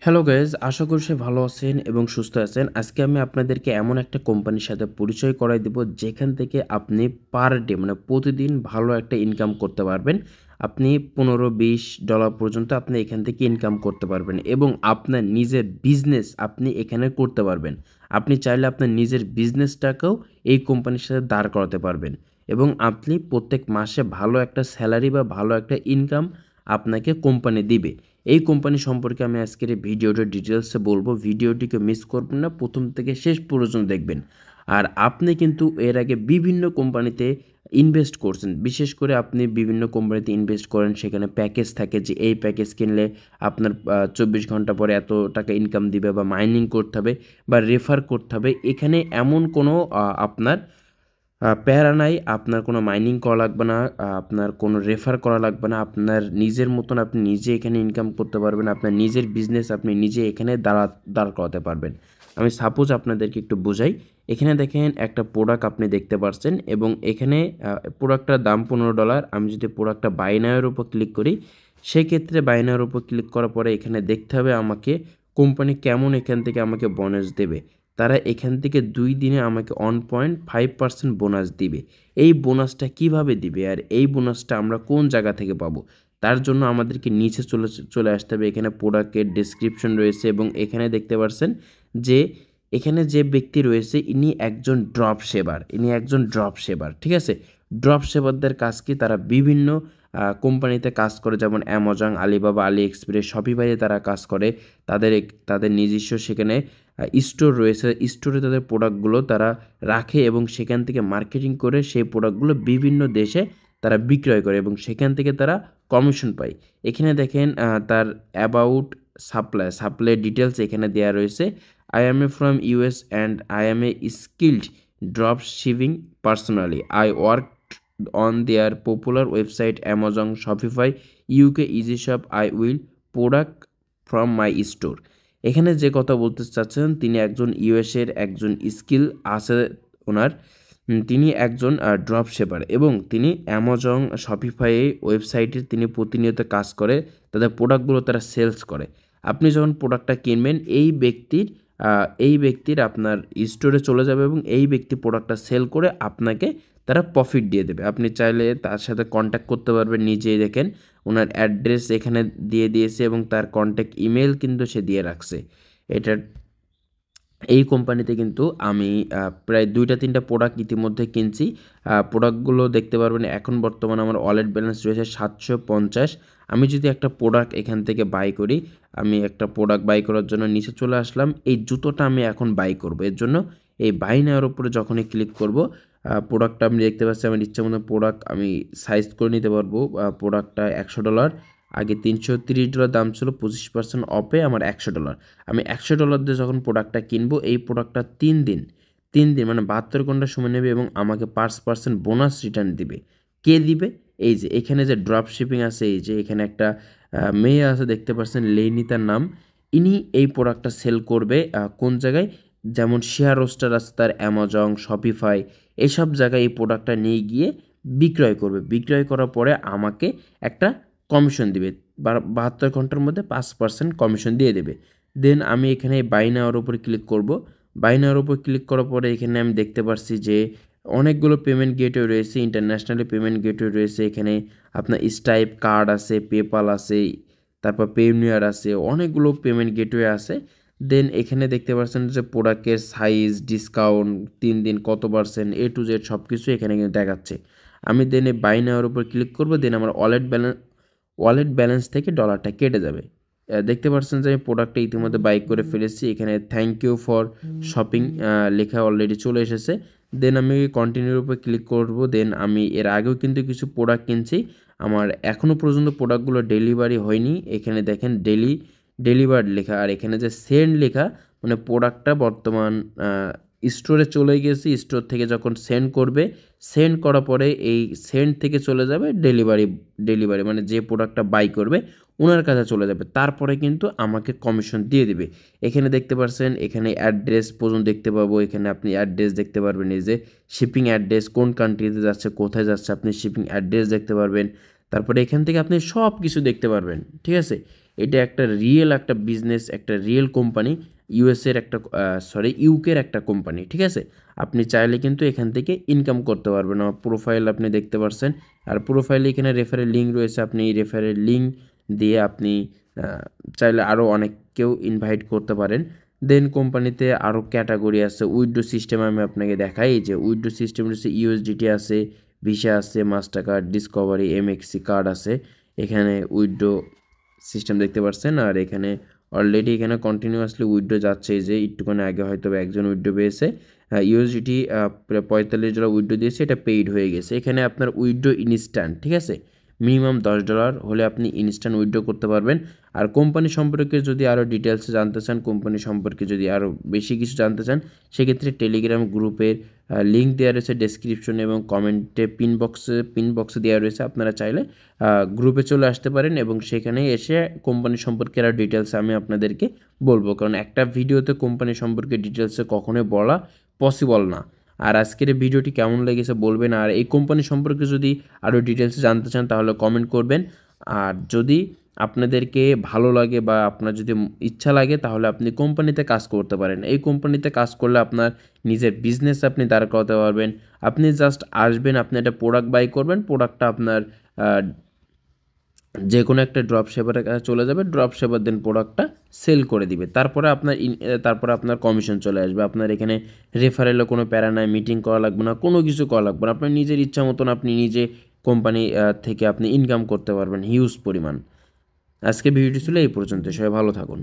Hello guys, আশা করি সবাই ভালো আছেন এবং সুস্থ আছেন। আজকে আমি আপনাদেরকে এমন একটা কোম্পানির সাথে পরিচয় করাই দেব যেখান থেকে আপনি পার ডে মানে প্রতিদিন ভালো একটা ইনকাম করতে পারবেন। আপনি $15-20 পর্যন্ত আপনি এখান থেকে ইনকাম করতে পারবেন এবং আপনার নিজের বিজনেস আপনি এখানে করতে পারবেন। আপনি চাইলে আপনার নিজের বিজনেসটাকেও এই কোম্পানির সাথে দাঁড় করাতে পারবেন এবং আপনি প্রত্যেক মাসে ভালো একটা স্যালারি বা ভালো একটা ইনকাম আপনাকে কোম্পানি দিবে। এই কোম্পানি সম্পর্কে আমি আজকের এই ভিডিওটা ডিটেলসে বলবো। ভিডিওটিকে মিস করবেন না, প্রথম থেকে শেষ পর্যন্ত দেখবেন। আর আপনি কিন্তু এর আগে বিভিন্ন কোম্পানিতে ইনভেস্ট করছেন, বিশেষ করে আপনি বিভিন্ন কোম্পানিতে ইনভেস্ট করেন, সেখানে প্যাকেজ থাকে যে এই প্যাকেজ কিনলে আপনার 24 ঘন্টা পরে এত টাকা ইনকাম দিবে বা মাইনিং করতে হবে বা রেফার করতে হবে। এখানে এমন কোনো আপনার প্যারা নাই, আপনার কোনো মাইনিং করা লাগবে না, আপনার কোনো রেফার করা লাগবে না। আপনার নিজের মতন আপনি নিজে এখানে ইনকাম করতে পারবেন। আপনার নিজের বিজনেস আপনি নিজে এখানে দাঁড় করাতে পারবেন। আমি সাপোজ আপনাদেরকে একটু বোঝাই। এখানে দেখেন একটা প্রোডাক্ট আপনি দেখতে পাচ্ছেন এবং এখানে প্রোডাক্টটার দাম $15। আমি যদি প্রোডাক্টটা বাই নাওয়ের উপর ক্লিক করি, সেক্ষেত্রে বাই নাওয়ের উপর ক্লিক করার পরে এখানে দেখতে হবে আমাকে কোম্পানি কেমন এখান থেকে আমাকে বোনাস দেবে। তারা এখান থেকে 2 দিনে আমাকে 1.5% বোনাস দিবে। এই বোনাসটা কিভাবে দিবে আর এই বোনাসটা আমরা কোন জায়গা থেকে পাবো? তার জন্য আমাদেরকে নিচে চলে আসতে হবে। এখানে প্রোডাক্টের ডেসক্রিপশন রয়েছে এবং এখানে দেখতে পাচ্ছেন যে এখানে যে ব্যক্তি রয়েছে ইনি একজন ড্রপ সেভার, ঠিক আছে? ড্রপ সেভারদের কাজ কি? তারা বিভিন্ন কোম্পানিতে কাজ করে, যেমন অ্যামাজন, আলিবাবা, আলি এক্সপ্রেস, শপিফাইয়ে তারা কাজ করে। তাদের নিজস্ব সেখানে স্টোর রয়েছে। স্টোরে তাদের প্রোডাক্টগুলো তারা রাখে এবং সেখান থেকে মার্কেটিং করে সেই প্রোডাক্টগুলো বিভিন্ন দেশে তারা বিক্রয় করে এবং সেখান থেকে তারা কমিশন পায়। এখানে দেখেন তার অ্যাবাউট সাপ্লাই ডিটেলস এখানে দেওয়া রয়েছে। I M A from US and I M A skilled drop shipping personally. I work on their popular website Amazon, Shopify, UK, easy shop. I will product from my store. এখানে যে কথা বলতে চাচ্ছেন, তিনি একজন ইউএসের একজন স্কিল আছে ওনার। তিনি একজন ড্রপ শেপার এবং তিনি অ্যামাজন, শপিফাই ওয়েবসাইটে তিনি প্রতিনিয়ত কাজ করে, তাদের প্রোডাক্টগুলো তারা সেলস করে। আপনি যখন প্রোডাক্টটা কিনবেন এই ব্যক্তির আপনার স্টোরে চলে যাবে এবং এই ব্যক্তি প্রোডাক্টটা সেল করে আপনাকে তারা প্রফিট দিয়ে দেবে। আপনি চাইলে তার সাথে কন্ট্যাক্ট করতে পারবেন। নিজেই দেখেন ওনার অ্যাড্রেস এখানে দিয়ে দিয়েছে এবং তার কন্ট্যাক্ট ইমেল কিন্তু সে দিয়ে রাখছে। এটা এই কোম্পানিতে কিন্তু আমি প্রায় 2-3টা প্রোডাক্ট ইতিমধ্যে কিনছি। প্রোডাক্টগুলো দেখতে পারবেন। এখন বর্তমানে আমার ওয়ালেট ব্যালেন্স রয়েছে 750। আমি যদি একটা প্রোডাক্ট এখান থেকে বাই করি, আমি একটা প্রোডাক্ট বাই করার জন্য নিচে চলে আসলাম। এই জুতোটা আমি এখন বাই করব, এর জন্য এই বাই নেওয়ার উপরে যখনই ক্লিক করব, প্রোডাক্টটা আমি দেখতে পাচ্ছি আমার ইচ্ছা মতো প্রোডাক্ট আমি সাইজ করে নিতে পারবো। প্রোডাক্টটা $100, আগে $330 দাম ছিল, 25% অফে আমার $100। আমি $100 দিয়ে যখন প্রোডাক্টটা কিনবো, এই প্রোডাক্টটা 3 দিন মানে 72 ঘন্টা সময় নেবে এবং আমাকে 5% বোনাস রিটার্ন দিবে। কে দিবে? এই যে এখানে যে ড্রপ শিপিং আছে, এই যে এখানে একটা মেয়ে আছে দেখতে পাচ্ছেন, লেনি তার নাম। ইনি এই প্রোডাক্টটা সেল করবে কোন জায়গায়? যেমন শেয়ার রোস্টার আছে তার, অ্যামাজন, শপিফাই, এসব জায়গায় এই প্রোডাক্টটা নিয়ে গিয়ে বিক্রয় করবে। বিক্রয় করার পরে আমাকে একটা কমিশন দিবে। 72 ঘন্টার মধ্যে 5% কমিশন দিয়ে দেবে। দেন আমি এখানে বাই নাওয়ার উপর ক্লিক করব। বাই নাওয়ার উপর ক্লিক করার পরে এখানে আমি দেখতে পাচ্ছি যে অনেকগুলো পেমেন্ট গেটওয়ে রয়েছে, ইন্টারন্যাশনালি পেমেন্ট গেটওয়ে রয়েছে। এখানে আপনার স্টাইপ কার্ড আছে, পেপাল আছে, তারপর পেউনিয়ার আছে, অনেকগুলো পেমেন্ট গেটওয়ে আছে। দেন এখানে দেখতে পাচ্ছেন যে প্রোডাক্টের সাইজ, ডিসকাউন্ট, 3 দিন কত পার্সেন্ট, এ টু জেড সব কিছু এখানে কিন্তু দেখাচ্ছে। আমি দেন এই বাই নাওয়ার উপর ক্লিক করব। দেন আমার ওয়ালেট ব্যালেন্স থেকে ডলারটা কেটে যাবে। দেখতে পাচ্ছেন যে আমি প্রোডাক্টটা ইতিমধ্যে বাই করে ফেলেছি। এখানে থ্যাংক ইউ ফর শপিং লেখা অলরেডি চলে এসেছে। দেন আমি কন্টিনিউর উপর ক্লিক করব। দেন আমি এর আগেও কিন্তু কিছু প্রোডাক্ট কিনছি, আমার এখনও পর্যন্ত প্রোডাক্টগুলো ডেলিভারি হয়নি। এখানে দেখেন ডেলিভার্ড লেখা, আর এখানে যে সেন্ড লেখা, মানে প্রোডাক্টটা বর্তমান স্টোরে চলে গেছে। স্টোর থেকে যখন সেন্ড করবে, সেন্ড করার পরে এই সেন্ড থেকে চলে যাবে ডেলিভারি মানে যে প্রোডাক্টটা বাই করবে ওনার কাছে চলে যাবে। তারপরে কিন্তু আমাকে কমিশন দিয়ে দিবে। এখানে দেখতে পাচ্ছেন, এখানে অ্যাড্রেস পর্যন্ত দেখতে পাবো। এখানে আপনি অ্যাড্রেস দেখতে পারবেন, এই যে শিপিং অ্যাড্রেস, কোন কান্ট্রিতে যাচ্ছে, কোথায় যাচ্ছে, আপনি শিপিং অ্যাড্রেস দেখতে পারবেন। তারপরে এখান থেকে আপনি সব কিছু দেখতে পারবেন, ঠিক আছে? এটা একটা রিয়েল একটা বিজনেস, একটা রিয়েল কোম্পানি, ইউএসের একটা ইউকের একটা কোম্পানি, ঠিক আছে? আপনি চাইলে কিন্তু এখান থেকে ইনকাম করতে পারবেন। আমার প্রোফাইল আপনি দেখতে পাচ্ছেন, আর প্রোফাইলে এখানে রেফারেল লিঙ্ক রয়েছে। আপনি এই রেফারেল লিঙ্ক দিয়ে আপনি চাইলে আরও অনেককেও ইনভাইট করতে পারেন। দেন কোম্পানিতে আরও ক্যাটাগরি আছে, উইথড্র সিস্টেম আমি আপনাকে দেখাই। এই যে উইথড্র সিস্টেম রয়েছে, ইউএসডিটি আছে, ভিসা আছে, মাস্টার কার্ড, ডিসকভারি, এমএক্সি কার্ড আছে। এখানে উইথড্র সিস্টেম দেখতে পাচ্ছেন, আর এখানে অলরেডি এখানে কন্টিনিউয়াসলি উইথড্র যাচ্ছে। এই যে একটুখানি আগে হয়তো একজন উইথড্র পেয়েছে, ইউএসডিটি $45 উইথড্র দিয়েছে, এটা পেইড হয়ে গেছে। এখানে আপনার উইথড্র ইনস্ট্যান্ট, ঠিক আছে? মিনিমাম $10 হলে আপনি ইনস্ট্যান্ট উইথড্র করতে পারবেন। আর কোম্পানি সম্পর্কে যদি আরও ডিটেলসে জানতে চান, কোম্পানি সম্পর্কে যদি আরও বেশি কিছু জানতে চান, সেক্ষেত্রে টেলিগ্রাম গ্রুপের লিঙ্ক দেওয়া রয়েছে ডেসক্রিপশনে এবং কমেন্টে পিন বক্সে দেওয়া রয়েছে। আপনারা চাইলে গ্রুপে চলে আসতে পারেন এবং সেখানে এসে কোম্পানি সম্পর্কে আরও ডিটেলস আমি আপনাদেরকে বলবো, কারণ একটা ভিডিওতে কোম্পানি সম্পর্কে ডিটেলসে কখনোই বলা পসিবল না। আর আজকের এই ভিডিওটি কেমন লেগেছে বলবেন, আর এই কোম্পানি সম্পর্কে যদি আরও ডিটেলসে জানতে চান তাহলে কমেন্ট করবেন। আর যদি আপনাদেরকে ভালো লাগে বা আপনার যদি ইচ্ছা লাগে তাহলে আপনি কোম্পানিতে কাজ করতে পারেন। এই কোম্পানিতে কাজ করলে আপনার নিজের বিজনেস আপনি দাঁড় করাতে পারবেন। আপনি জাস্ট আসবেন, আপনি একটা প্রোডাক্ট বাই করবেন, প্রোডাক্টটা আপনার যে কোনো একটা ড্রপ শেপারের কাছে চলে যাবে, ড্রপ শেপার দেন প্রোডাক্টটা সেল করে দিবে। তারপরে আপনার কমিশন চলে আসবে। আপনার এখানে রেফারেলও কোনো প্যারা নাই, মিটিং করা লাগবে না, কোনো কিছু করা লাগবে না। আপনার নিজের ইচ্ছা মতন আপনি নিজে কোম্পানি থেকে আপনি ইনকাম করতে পারবেন হিউজ পরিমাণ। আজকে ভিডিওটি ছিল এই পর্যন্ত। সবাই ভালো থাকুন।